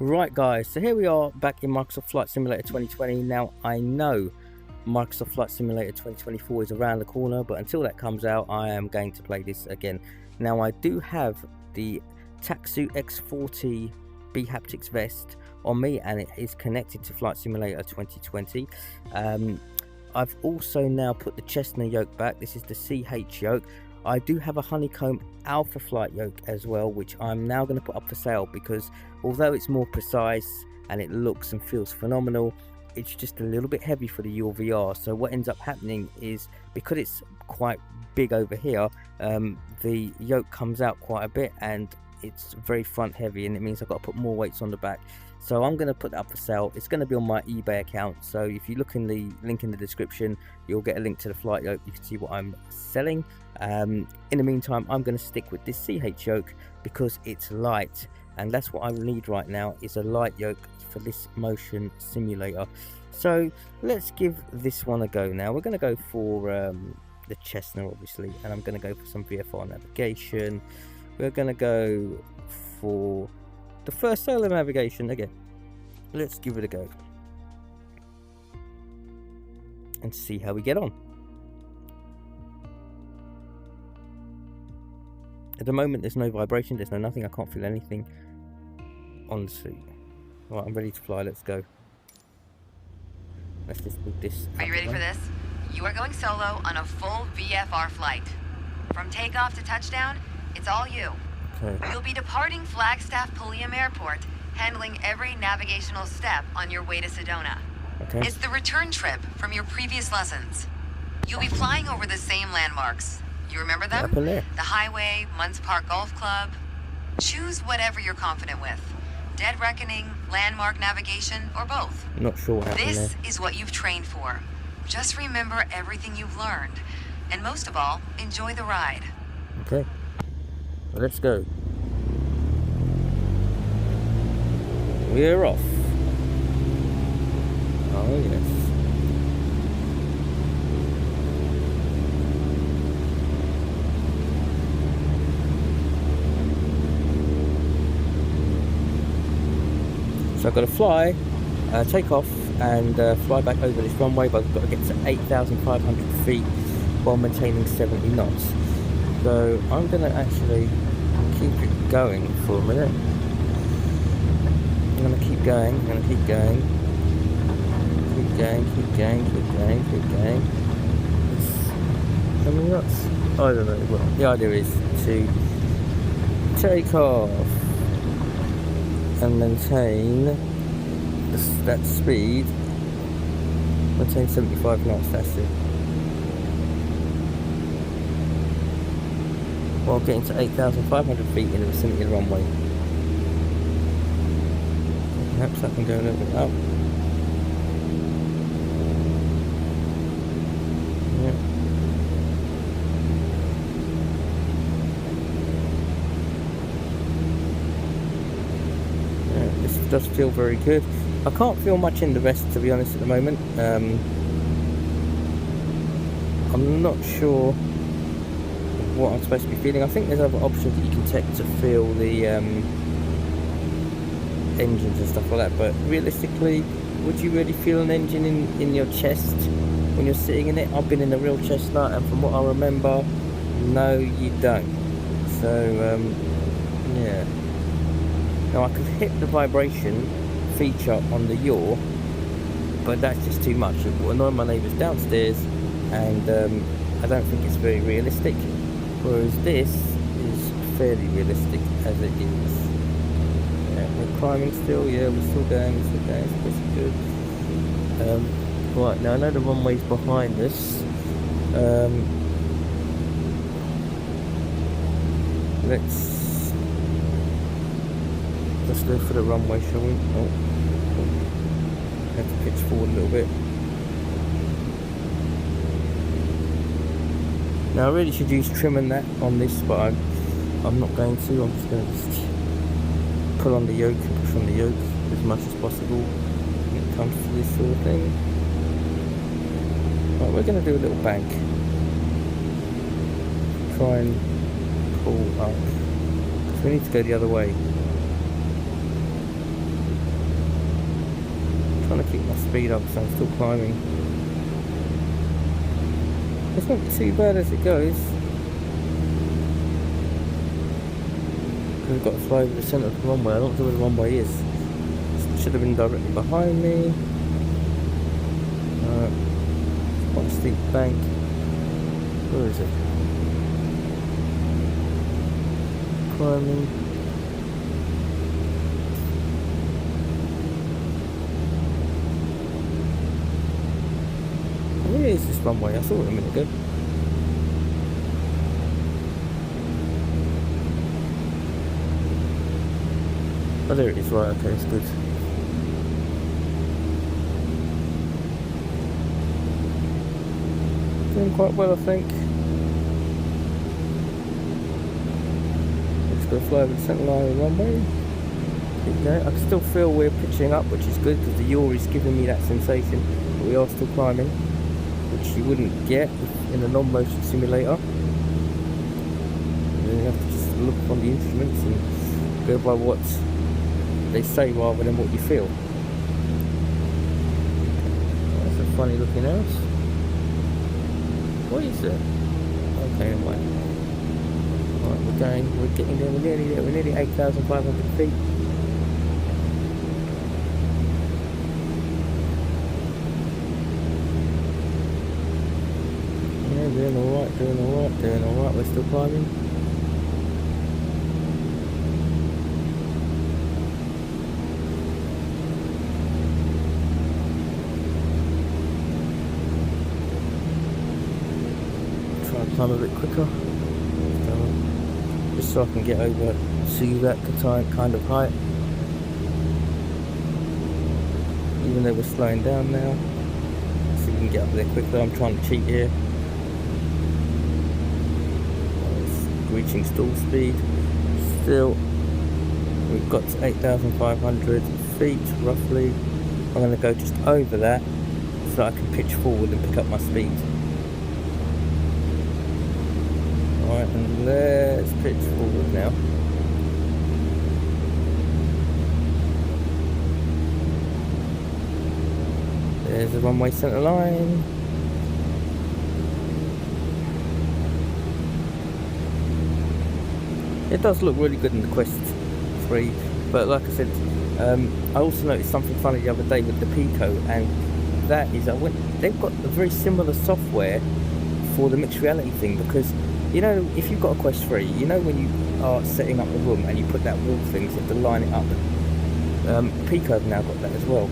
Right guys, so here we are back in Microsoft Flight Simulator 2020. Now I know Microsoft Flight Simulator 2024 is around the corner, but until that comes out I am going to play this again. Now I do have the Takeoff X40 Bhaptics vest on me and it is connected to Flight Simulator 2020. I've also now put the Cessna yoke back. This is the CH yoke. I do have a Honeycomb Alpha Flight Yoke as well, which I'm now going to put up for sale because although it's more precise and it looks and feels phenomenal, it's just a little bit heavy for the Yaw VR. So what ends up happening is, because it's quite big over here, the yoke comes out quite a bit and it's very front heavy, and it means I've got to put more weights on the back. So I'm going to put that up for sale. It's going to be on my eBay account, so if you look in the link in the description, you'll get a link to the flight yoke. You can see what I'm selling. In the meantime, I'm going to stick with this CH yoke because it's light, and that's what I need right now, is a light yoke for this motion simulator. So let's give this one a go. Now we're going to go for the Cessna obviously, and I'm going to go for some VFR navigation. We're going to go for the first solar navigation again. Let's give it a go and see how we get on. At the moment there's no vibration, there's no nothing, I can't feel anything on the seat. Right, I'm ready to fly, let's go. Let's just put this. Are you ready for this? You are going solo on a full VFR flight. From takeoff to touchdown, it's all you. Okay. You'll be departing Flagstaff Pulliam Airport, handling every navigational step on your way to Sedona. Okay. It's the return trip from your previous lessons. You'll be flying over the same landmarks. You remember them? Up in there. The highway, Munns Park Golf Club. Choose whatever you're confident with. Dead reckoning, landmark navigation, or both. Not sure what happened This there. is what you've trained for. Just remember everything you've learned. And most of all, enjoy the ride. Okay. Well, let's go. We're off. Oh yes. So I've got to fly, take off and fly back over this runway, but I've got to get to 8,500 feet while maintaining 70 knots. So I'm going to actually keep it going for a minute. I'm going to keep going, I'm going to keep going. Keep going, keep going, keep going, keep going. How many knots? I don't know. Well, the idea is to take off and maintain that speed, maintain 75 knots, that's it, while getting to 8,500 feet in the vicinity of the runway. Perhaps I can go a little bit up. This does feel very good. I can't feel much in the vest, to be honest, at the moment. I'm not sure what I'm supposed to be feeling. I think there's other options that you can take to feel the engines and stuff like that, but realistically, would you really feel an engine in your chest when you're sitting in it? I've been in a real Cessna, and from what I remember, no you don't. So yeah. Now I could hit the vibration feature on the Yaw, but that's just too much. It will annoy my neighbours downstairs, and I don't think it's very realistic. Whereas this is fairly realistic as it is. Yeah, we're climbing still. Yeah, we're still going. We're still going. It's pretty good. Right now, I know the runway's behind us. Let's go for the runway, shall we? Oh. Have to pitch forward a little bit. Now I really should use trim and that on this, but I'm not going to. I'm just going to pull on the yoke and push on the yoke as much as possible when it comes to this sort of thing. Right, we're going to do a little bank. Try and pull up. We need to go the other way. keep my speed up, so I'm still climbing. It's not too bad as it goes. We've got to fly over the centre of the runway. I don't know where the runway is. It should have been directly behind me. It's quite a steep bank. Where is it? Climbing. Where is this runway? I saw it a minute ago. Oh, there it is, right, okay, it's good. Doing quite well, I think. Just going to fly over the centre line of the runway. Keep going. I can still feel we're pitching up, which is good because the yaw is giving me that sensation, but we are still climbing, which you wouldn't get in a non-motion simulator. And then you have to just look on the instruments and go by what they say rather than what you feel. That's a funny looking house. What is it? Okay, anyway. Right, we're getting there, we're nearly there, we're nearly 8,500 feet. Yeah, doing alright, we're still climbing. Climb a bit quicker, just so I can get over to that kind of height, even though we're slowing down now. See if we can get up there quicker. I'm trying to cheat here. It's reaching stall speed. Still, we've got to 8,500 feet roughly. I'm going to go just over that so I can pitch forward and pick up my speed. Alright, and let's pitch forward now. There's the runway centre line. It does look really good in the Quest 3, but like I said, I also noticed something funny the other day with the Pico, and that is they've got a very similar software for the mixed reality thing, because you know, if you've got a Quest 3, you know when you are setting up the room and you put that wall thing, so you have to line it up. Pico have now got that as well.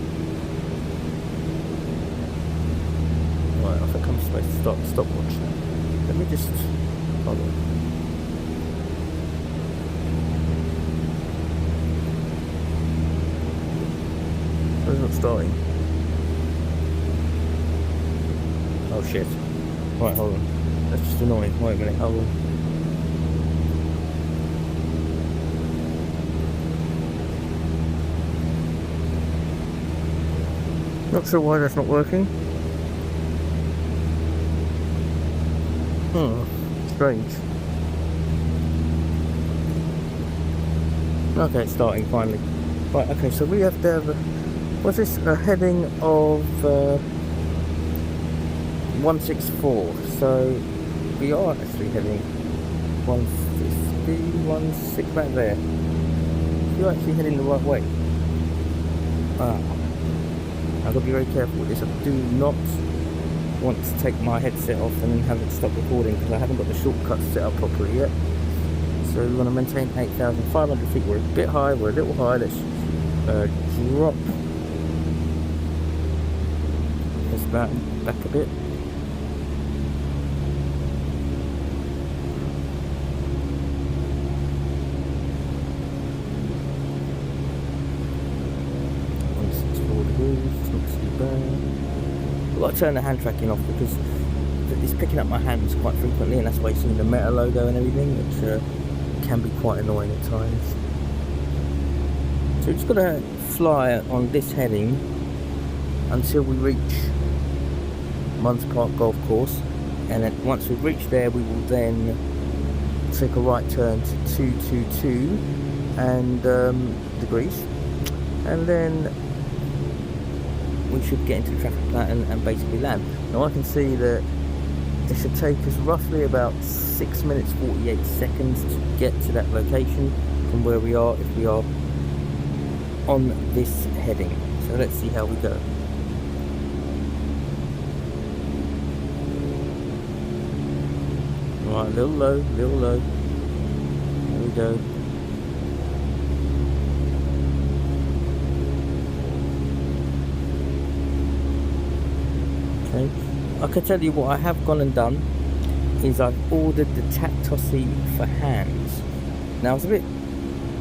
Right, I think I'm supposed to start the stopwatch. Let me just hold on. It's not starting. Oh shit. Right, hold on. That's just annoying. Wait a minute, hold on. Not sure why that's not working. Strange. Okay, it's starting finally. Right, okay, so we have to have what's this? A heading of 164. So we are actually heading 150, 16 back there. You're actually heading the right way. I've got to be very careful with this. I do not want to take my headset off and then have it stop recording, because I haven't got the shortcuts set up properly yet. So we want to maintain 8,500 feet. We're a bit high, we're a little high. Let's drop this back a bit. I've got to turn the hand tracking off because it's picking up my hands quite frequently, and that's why you're seeing the Meta logo and everything, which can be quite annoying at times. So we're just going to fly on this heading until we reach Munns Park Golf Course, and then once we reach there we will then take a right turn to 222 and degrees, and then we should get into the traffic pattern and basically land. Now I can see that it should take us roughly about 6 minutes 48 seconds to get to that location from where we are, if we are on this heading. So let's see how we go. Right, little low. There we go. Okay, I can tell you what I have gone and done is I've ordered the Takeoff for hands. Now I was a bit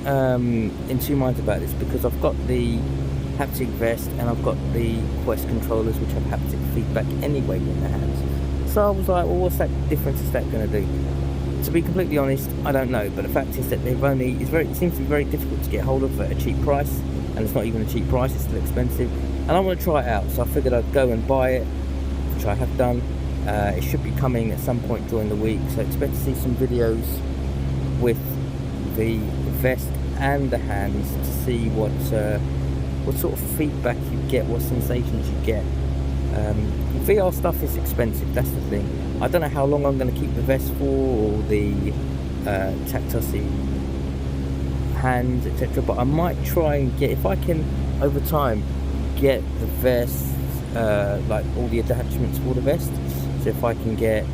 in two minds about this because I've got the haptic vest and I've got the Quest controllers which have haptic feedback anyway in the hands. So I was like, well, what's that difference is that going to do? To be completely honest, I don't know, but the fact is that they've only, it seems to be very difficult to get hold of at a cheap price, and it's not even a cheap price, it's still expensive, and I want to try it out, so I figured I'd go and buy it, which I have done. It should be coming at some point during the week, so expect to see some videos with the vest and the hands to see what sort of feedback you get, what sensations you get. VR stuff is expensive, that's the thing. I don't know how long I'm going to keep the vest for, or the Takeoff hands, etc. But I might try and get, if I can over time get the vest, like all the attachments for the vest. So if I can get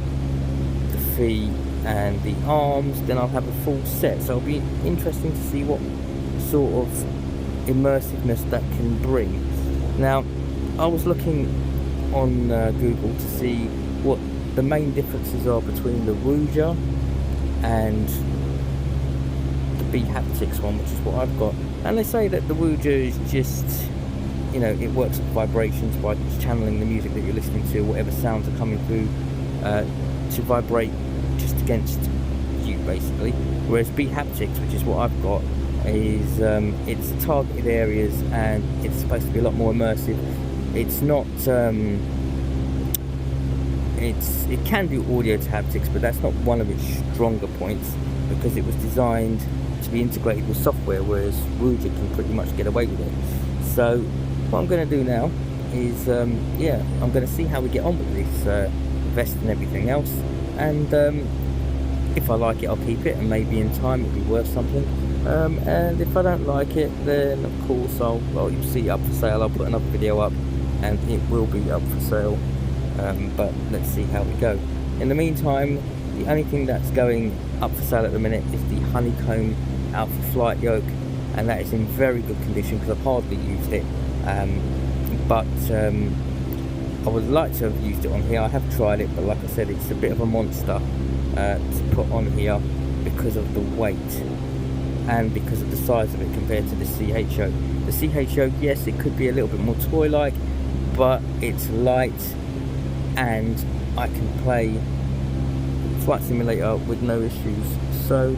the feet and the arms, then I'll have a full set. So it'll be interesting to see what sort of immersiveness that can bring. Now, I was looking on Google to see what the main differences are between the Rouger and the Bhaptics one, which is what I've got. And they say that the Rouger is just, you know, it works with vibrations by just channeling the music that you're listening to, whatever sounds are coming through, to vibrate just against you, basically. Whereas Bhaptics, which is what I've got, is it's targeted areas and it's supposed to be a lot more immersive. It's not it can do audio to haptics, but that's not one of its stronger points because it was designed to be integrated with software, whereas Rouger can pretty much get away with it. So what I'm going to do now is yeah, I'm going to see how we get on with this vest and everything else, and if I like it I'll keep it, and maybe in time it'll be worth something, and if I don't like it, then of course well, you'll see it up for sale. I'll put another video up and it will be up for sale, but let's see how we go. In the meantime, the only thing that's going up for sale at the minute is the Honeycomb Alpha Flight Yoke, and that is in very good condition because I've hardly used it, but I would like to have used it on here. I have tried it, but like I said, it's a bit of a monster to put on here because of the weight and because of the size of it compared to the CH Yoke. The CH Yoke, yes, it could be a little bit more toy-like, but it's light and I can play Flight Simulator with no issues, so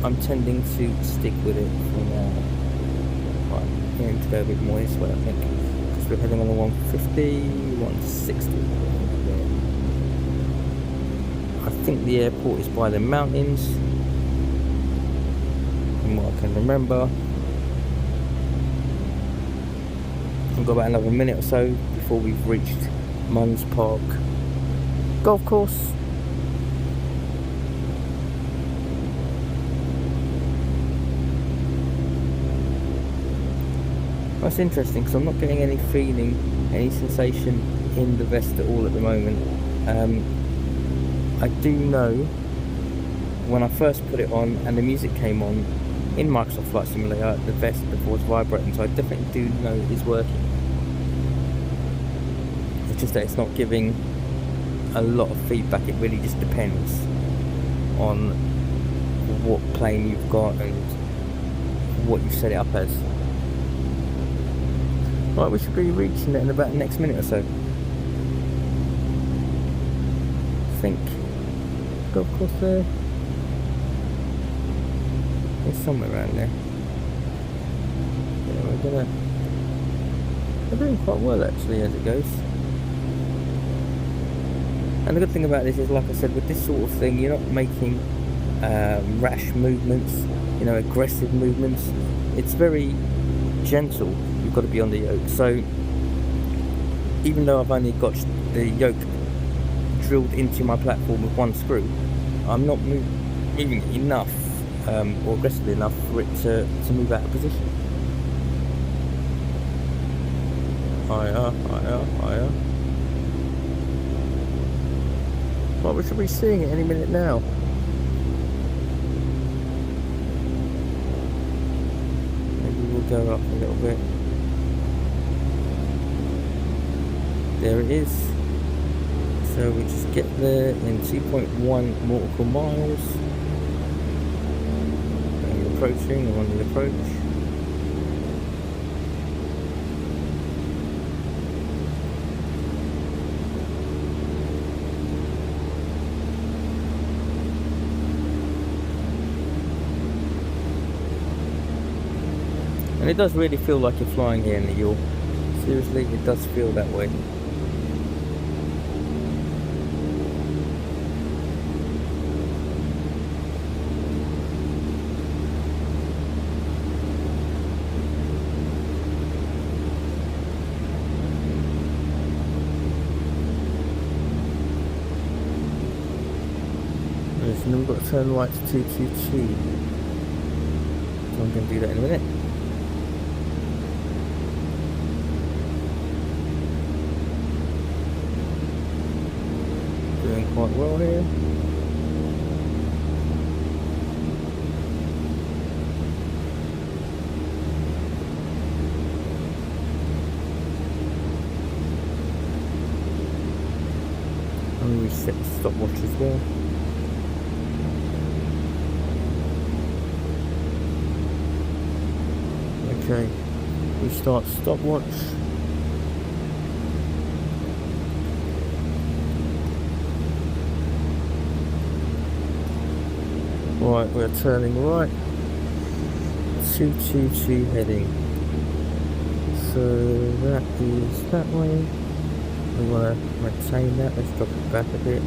I'm tending to stick with it for now. Right, I'm going to go a bit more this way, I think, because we're heading on the 150, 160. I think the airport is by the mountains, from what I can remember. We've got about another minute or so before we've reached Munns Park Golf Course. That's interesting because I'm not getting any feeling, any sensation in the vest at all at the moment. I do know when I first put it on and the music came on in Microsoft Flight Simulator, the vest was vibrating, so I definitely do know it is working. It's just that it's not giving a lot of feedback. It really just depends on what plane you've got and what you've set it up as. Right, we should be reaching it in about the next minute or so. I think. Golf course there. It's somewhere around there. Yeah, we're doing quite well actually as it goes. And the good thing about this is, like I said, with this sort of thing, you're not making rash movements, you know, aggressive movements. It's very gentle. You've got to be on the yoke. So even though I've only got the yoke drilled into my platform with one screw, I'm not moving it enough or aggressively enough for it to move out of position. Higher, higher, higher. Well, we should be seeing it any minute now. Maybe we'll go up a little bit. There it is. So we just get there in 2.1 nautical miles. And we're approaching, we're on the approach. And it does really feel like you're flying here in the Yaw. Seriously, it does feel that way. And then we've got to turn right to 222. So I'm going to do that in a minute. Doing quite well here. And reset the stopwatch as well. Okay, restart stopwatch. Right, we're turning right, 222 heading. So that is that way. We want to maintain that. Let's drop it back a bit.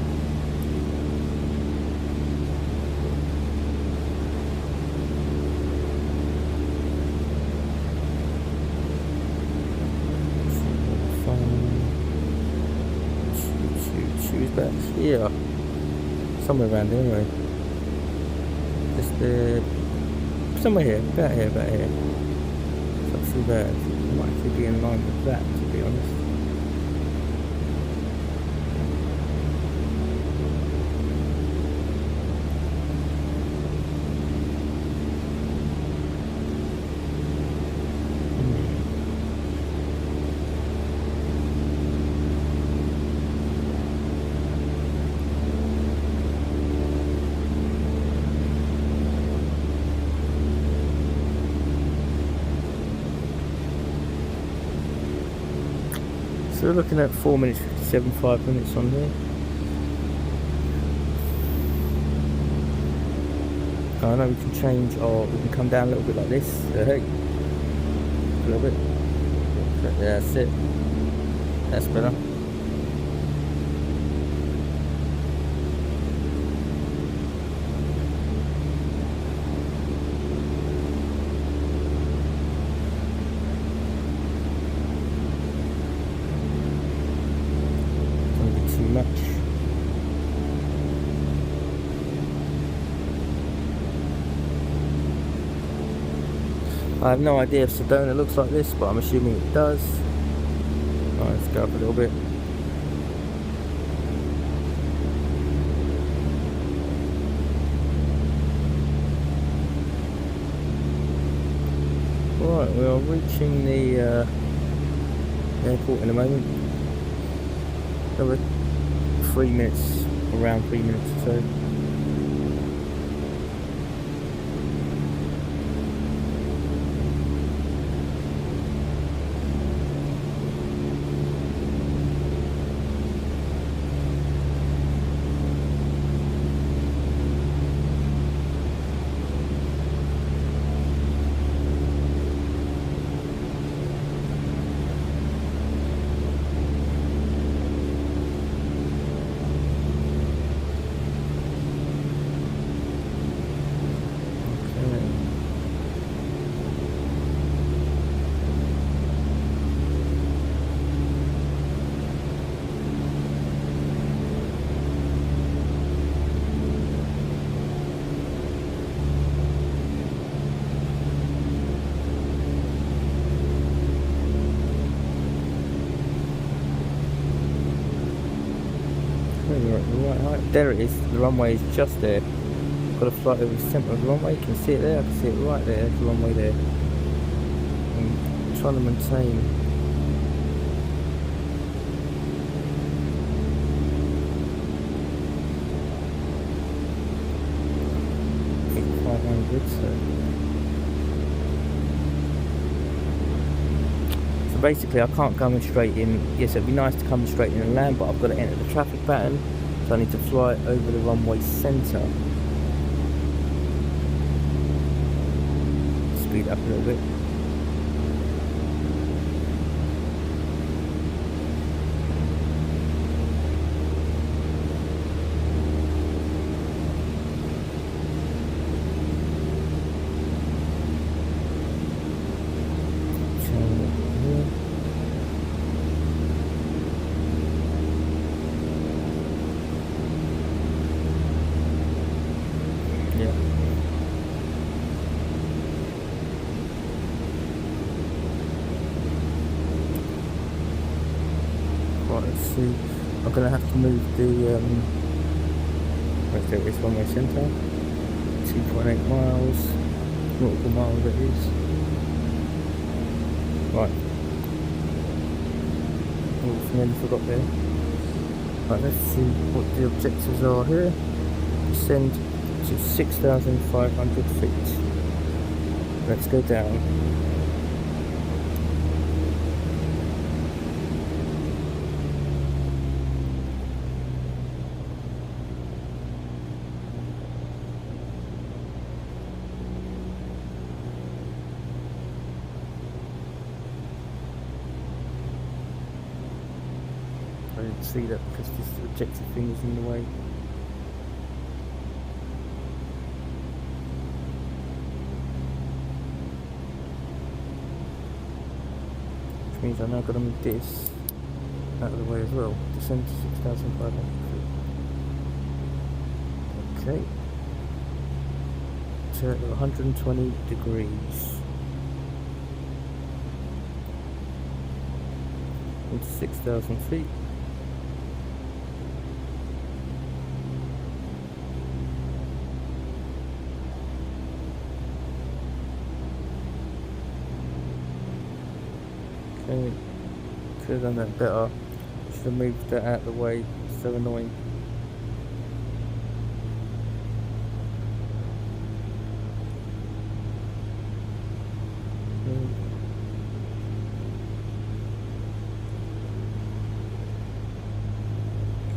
Back here, somewhere around here anyway. Just somewhere here, about here, about here. It's not too bad. It might actually be in line with that, to be honest. So we're looking at 4 minutes 57, 5 minutes on here. I know we can change, or we can come down a little bit like this. Hey, a little bit. That's it. That's better. Much. I have no idea if Sedona looks like this, but I'm assuming it does. Right, let's go up a little bit. Right, we are reaching the airport in a moment. Another 3 minutes, around 3 minutes or so. we're at the right height. There it is, the runway is just there. Got to fly over the centre of the runway. You can see it there, I can see it right there, there's the runway there. I'm trying to maintain. So basically I can't come in straight in. Yes, it'd be nice to come straight in and land, but I've got to enter the traffic pattern, so I need to fly over the runway centre. Speed up a little bit. I'm going to have to move the right there, it's runway centre, 2.8 miles, nautical miles it is. Right, oh, nearly forgot there. Right, let's see what the objectives are here. Descend to 6,500 feet. Let's go down. I didn't see that because this objective thing is in the way. Which means I'm now going to move this out of the way as well. Descend to 6,500 feet. Okay. To 120 degrees. Into 6,000 feet. Okay, could have done that better. Should have moved that out of the way. It's so annoying.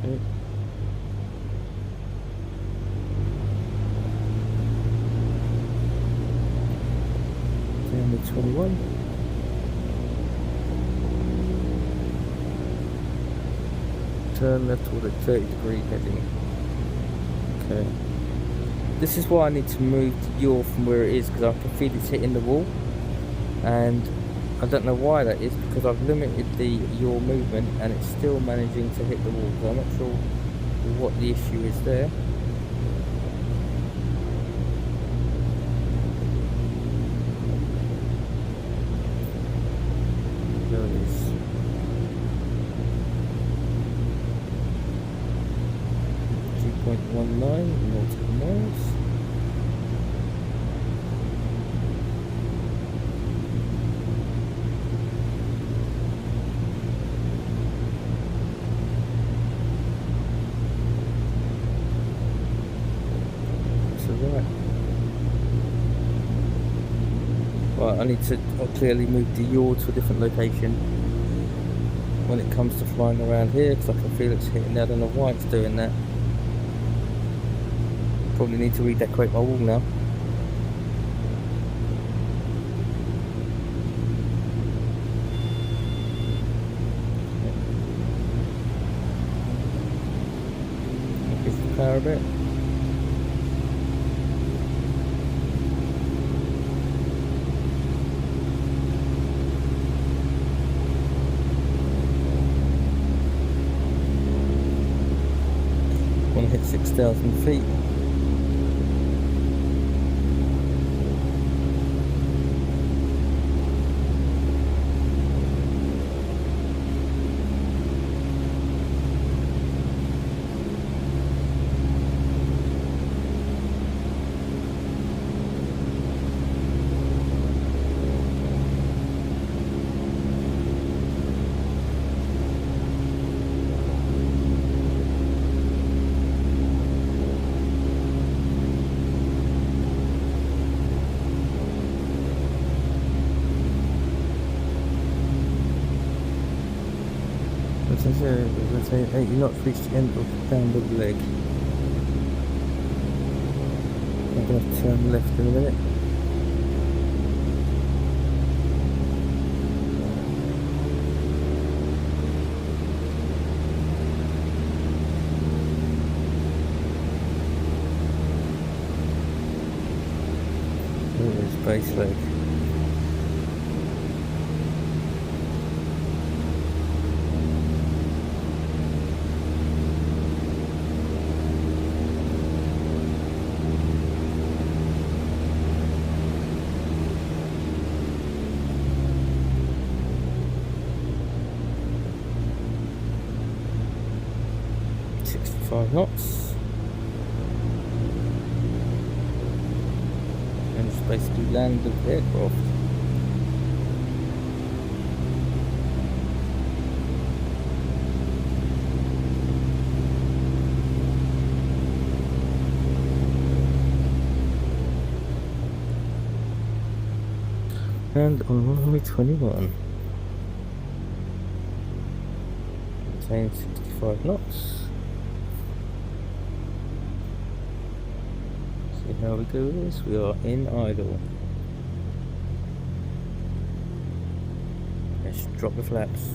Okay. Down to 21. Turn left toward a 30-degree heading. Okay. This is why I need to move the yaw from where it is, because I can feel it's hitting the wall. And I don't know why that is, because I've limited the yaw movement and it's still managing to hit the wall. So I'm not sure what the issue is there. There it is. .19 nautical miles. So right, I need to clearly move the yaw to a different location when it comes to flying around here, because I can feel it's hitting. I don't know why it's doing that. Probably need to redecorate my wall now. Increase the power a bit. Want to hit 6,000 feet. Let's say 80 knots reach the end of the downward leg. I'm going to turn left in a minute. There's base leg. Knots, and just basically land the aircraft. And on runway 21, maintain 65 knots. How we do this? We are in idle. Let's drop the flaps.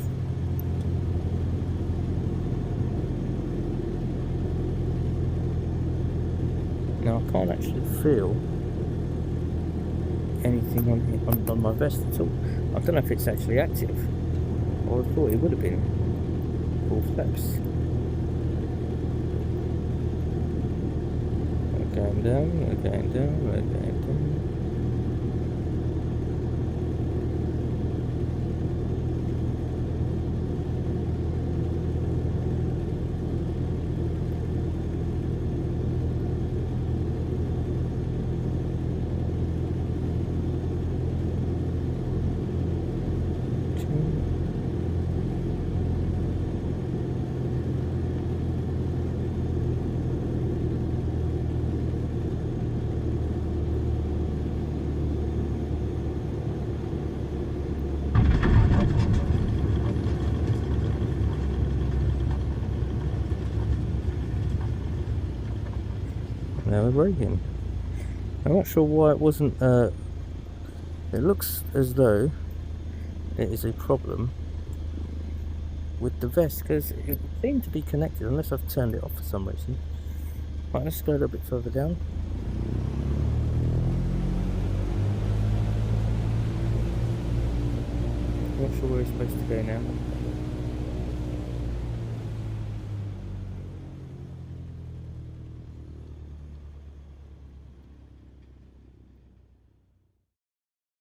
Now I can't actually feel anything on my vest at all. I don't know if it's actually active. I thought it would have been. Full flaps. Going down, we're going down, we're going down. Now we're braking. I'm not sure why it wasn't, it looks as though it is a problem with the vest, because it seemed to be connected, unless I've turned it off for some reason. Right, let's go a little bit further down. I'm not sure where it's supposed to go now.